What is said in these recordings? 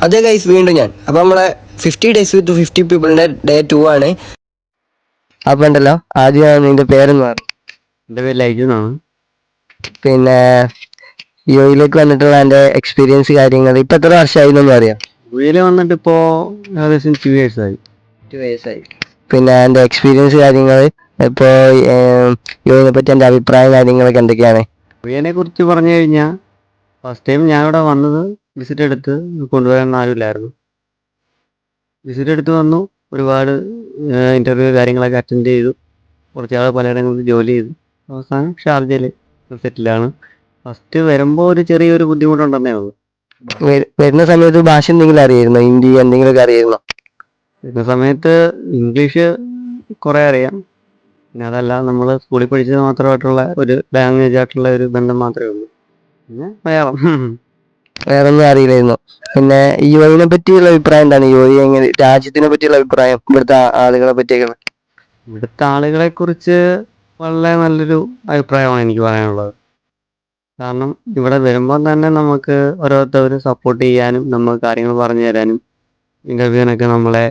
അതെ ഗൈസ്, വീണ്ടും ഞാൻ. അപ്പോൾ നമ്മളെ 50 days with 50 പീപ്പിളിൻ്റെ ഡേ 2 ആണ്. അപ്പോൾ ഉണ്ടല്ലോ, ആദ്യം നിന്റെ പേരെന്ന് പറഞ്ഞു. എൻ്റെ പേര് ലൈജു എന്നാണ്. പിന്നെ യുഎയിലേക്ക് വന്നിട്ടുള്ള എൻ്റെ എക്സ്പീരിയൻസ് കാര്യങ്ങൾ ഇപ്പം എത്ര വർഷമായി എന്നൊന്നും അറിയാം? യുഎയിൽ വന്നിട്ട് ഇപ്പോൾ ഏകദേശം 2 years ആയി. 2 years ആയി. പിന്നെ എൻ്റെ എക്സ്പീരിയൻസ് കാര്യങ്ങൾ ഇപ്പോൾ യുഎയിനെ പറ്റി എൻ്റെ അഭിപ്രായം കാര്യങ്ങളൊക്കെ എന്തൊക്കെയാണ്? യുഎനെ കുറിച്ച് പറഞ്ഞു കഴിഞ്ഞാൽ ഫസ്റ്റ് ടൈം ഞാനിവിടെ വന്നത് വിസിറ്റ് എടുത്ത് കൊണ്ടുവരാൻ ആരുമില്ലായിരുന്നു. വിസിറ്റ് എടുത്ത് വന്നു, ഒരുപാട് ഇൻ്റർവ്യൂ കാര്യങ്ങളൊക്കെ അറ്റൻഡ് ചെയ്തു, കുറച്ചാൾ പലയിടങ്ങളിൽ ജോലി ചെയ്തു, അവസാനം ഷാർജയിൽ സെറ്റിലാണ്. ഫസ്റ്റ് വരുമ്പോൾ ഒരു ചെറിയൊരു ബുദ്ധിമുട്ടുണ്ടെന്നേ ഉള്ളൂ. വരുന്ന സമയത്ത് ഭാഷ എന്തെങ്കിലും അറിയായിരുന്നോ? ഹിന്ദി എന്തെങ്കിലുമൊക്കെ അറിയായിരുന്നോ? വരുന്ന സമയത്ത് ഇംഗ്ലീഷ് കുറേ അറിയാം. പിന്നെ അതല്ല, നമ്മൾ സ്കൂളിൽ പഠിച്ചത് മാത്രമായിട്ടുള്ള ഒരു ലാംഗ്വേജ് ആയിട്ടുള്ള ഒരു ബന്ധം മാത്രമേ ഉള്ളൂ. പിന്നെ വേറെ ഒന്നും അറിയില്ലായിരുന്നു. പിന്നെ യുഎയിനെ പറ്റിയുള്ള അഭിപ്രായം എന്താണ്? യുഎഇ എങ്ങനെ, രാജ്യത്തിനെ പറ്റിയുള്ള അഭിപ്രായം, ഇവിടുത്തെ ആളുകളെ പറ്റിയൊക്കെ? ഇവിടുത്തെ ആളുകളെ കുറിച്ച് വളരെ നല്ലൊരു അഭിപ്രായമാണ് എനിക്ക് പറയാനുള്ളത്. കാരണം ഇവിടെ വരുമ്പോൾ തന്നെ നമുക്ക് ഓരോരുത്തരും സപ്പോർട്ട് ചെയ്യാനും നമുക്ക് കാര്യങ്ങൾ പറഞ്ഞു തരാനും ഇൻ്റർവ്യൂവിനൊക്കെ നമ്മളെ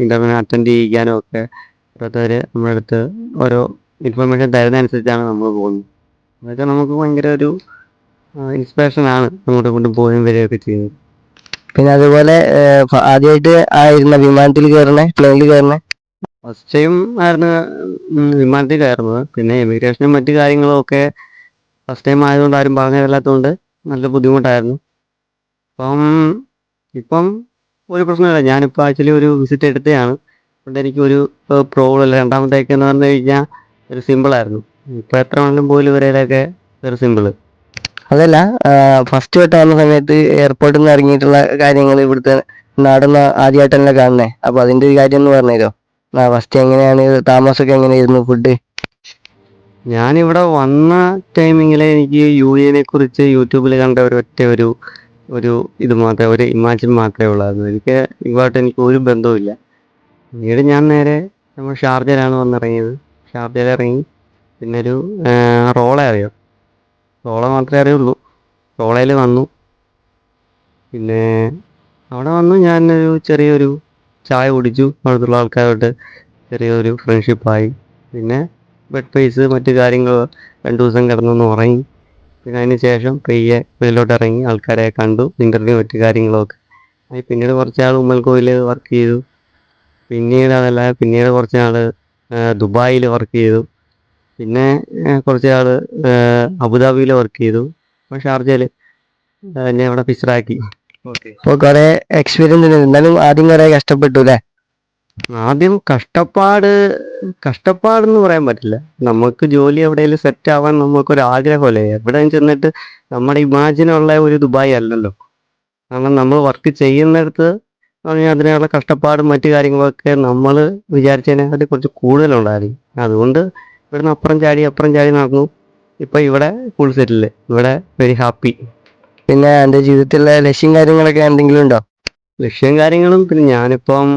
ഇൻ്റർവ്യൂവിനെ അറ്റൻഡ് ചെയ്യിക്കാനും ഒക്കെ ഓരോരുത്തർ നമ്മുടെ അടുത്ത് ഓരോ ഇൻഫർമേഷൻ തരുന്നതനുസരിച്ചാണ് നമ്മൾ പോകുന്നത്. അതൊക്കെ നമുക്ക് ഭയങ്കര ഒരു ഇൻസ്പിറേഷനാണ്, അങ്ങോട്ടും ഇങ്ങോട്ടും പോയും വരികയൊക്കെ ചെയ്യുന്നത്. പിന്നെ അതുപോലെ ആദ്യമായിട്ട് ആയിരുന്ന വിമാനത്തിൽ കയറണേ, പ്ലെയിനിൽ കയറണേ? ഫസ്റ്റ് ടൈം ആയിരുന്നു വിമാനത്തിൽ കയറുന്നത്. പിന്നെ എമിഗ്രേഷനും മറ്റു കാര്യങ്ങളും ഒക്കെ ഫസ്റ്റ് ടൈം ആയതുകൊണ്ട് ആരും പറഞ്ഞു തരില്ലാത്തതുകൊണ്ട് നല്ല ബുദ്ധിമുട്ടായിരുന്നു. ഇപ്പം ഒരു പ്രശ്നമില്ല. ഞാനിപ്പോൾ ആക്ച്വലി ഒരു വിസിറ്റ് എടുത്തതാണ്. അതുകൊണ്ട് എനിക്കൊരു പ്രോബ്ലം ഇല്ല. രണ്ടാമത്തേക്ക് എന്ന് പറഞ്ഞു കഴിഞ്ഞാൽ ഒരു സിമ്പിളായിരുന്നു. ഇപ്പോൾ എത്ര വേണമെങ്കിലും പോലും വരയിലൊക്കെ ഒരു സിമ്പിള്. അതല്ല, ഫസ്റ്റ് വട്ടം വന്ന സമയത്ത് എയർപോർട്ടിൽ നിന്ന് ഇറങ്ങിയിട്ടുള്ള കാര്യങ്ങൾ ഇവിടുത്തെ നാടൊന്ന് ആദ്യമായിട്ടല്ലേ കാണണേ. അപ്പോൾ അതിൻ്റെ ഒരു കാര്യം ഒന്ന് പറഞ്ഞുതരുമോ? ഫസ്റ്റ് എങ്ങനെയാണ് താമസമൊക്കെ, എങ്ങനെയായിരുന്നു ഫുഡ്? ഞാനിവിടെ വന്ന ടൈമിങ്ങിൽ എനിക്ക് യുഎനെ കുറിച്ച് യൂട്യൂബിൽ കണ്ട ഒരു ഇത് മാത്രമേ, ഒരു ഇമാജിൻ മാത്രമേ ഉള്ളായിരുന്നു. എനിക്ക് ഒരു ബന്ധവുമില്ല. പിന്നീട് ഞാൻ നേരെ നമ്മൾ ഷാർജയിലാണ് വന്നിറങ്ങിയത്. ഷാർജയിൽ ഇറങ്ങി പിന്നെ ഒരു റോള അറിയാം, റോള മാത്രമേ അറിയുള്ളൂ. റോളയിൽ വന്നു. പിന്നെ അവിടെ വന്നു ഞാനൊരു ചെറിയൊരു ചായ കുടിച്ചു. അവിടുത്തെ ആൾക്കാരോട്ട് ചെറിയൊരു ഫ്രണ്ട്ഷിപ്പായി. പിന്നെ ബെഡ് പേസ് മറ്റു കാര്യങ്ങൾ 2 ദിവസം കിടന്നൊന്ന് ഉറങ്ങി. പിന്നെ അതിന് ശേഷം പെയ്യെ വെളിയിലോട്ട് ഇറങ്ങി ആൾക്കാരെ കണ്ടു, ഇൻ്റർവ്യൂ മറ്റു കാര്യങ്ങളൊക്കെ. പിന്നീട് കുറച്ച് നാൾ ഉമ്മൽകോയിൽ വർക്ക് ചെയ്തു. പിന്നീട് കുറച്ച് നാൾ ദുബായിൽ വർക്ക് ചെയ്തു. പിന്നെ കുറച്ച് നാൾ അബുദാബിയിൽ വർക്ക് ചെയ്തു. അപ്പോൾ ഷാർജയിൽ എന്നെ അവിടെ ഫിക്സഡാക്കി. അപ്പോൾ കുറേ എക്സ്പീരിയൻസ് ഉണ്ട്. എന്നാലും ആദ്യം കുറേ കഷ്ടപ്പെട്ടു അല്ലേ? ആദ്യം കഷ്ടപ്പാടെന്ന് പറയാൻ പറ്റില്ല. നമുക്ക് ജോലി എവിടെയെങ്കിലും സെറ്റ് ആവാൻ നമുക്കൊരു ആഗ്രഹമല്ലേ. എവിടെ ചെന്നിട്ട് നമ്മുടെ ഇമാജിനുള്ള ഒരു ദുബായ് അല്ലല്ലോ. കാരണം നമ്മൾ വർക്ക് ചെയ്യുന്നിടത്ത് പറഞ്ഞാൽ അതിനുള്ള കഷ്ടപ്പാടും മറ്റു കാര്യങ്ങളൊക്കെ നമ്മൾ വിചാരിച്ചതിനെക്കാട്ടി കുറച്ച് കൂടുതലുണ്ടായിരുന്നു. അതുകൊണ്ട് ഇവിടുന്ന് അപ്പുറം ചാടി നടന്നു. ഇപ്പം ഇവിടെ ഫുൾ സെറ്റില്, ഇവിടെ വെരി ഹാപ്പി. പിന്നെ എൻ്റെ ജീവിതത്തിലെ ലക്ഷ്യം കാര്യങ്ങളൊക്കെ എന്തെങ്കിലും ഉണ്ടോ? ലക്ഷ്യം കാര്യങ്ങളും പിന്നെ ഞാനിപ്പം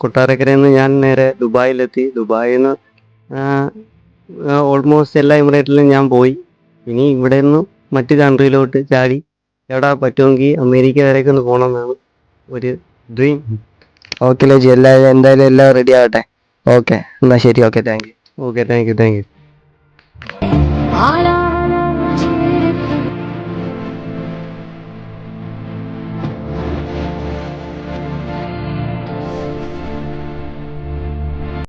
കൊട്ടാരക്കരയിൽ നിന്ന് ഞാൻ നേരെ ദുബായിലെത്തി. ദുബായിൽ നിന്ന് ഓൾമോസ്റ്റ് എല്ലാ എമിറേറ്റിലും ഞാൻ പോയി. ഇനി ഇവിടെ നിന്ന് മറ്റ് കൺട്രിയിലോട്ട് ചാടി എവിടെ പറ്റുമെങ്കിൽ അമേരിക്ക വരെയൊക്കെ ഒന്ന് പോകണമെന്നാണ് ഒരു ഡ്രീം. ഓക്കെ ലേജി, എന്തായാലും എല്ലാം റെഡി ആവട്ടെ. ഓക്കെ, എന്നാൽ ശരി. Okay, thank you. Okay, thank you.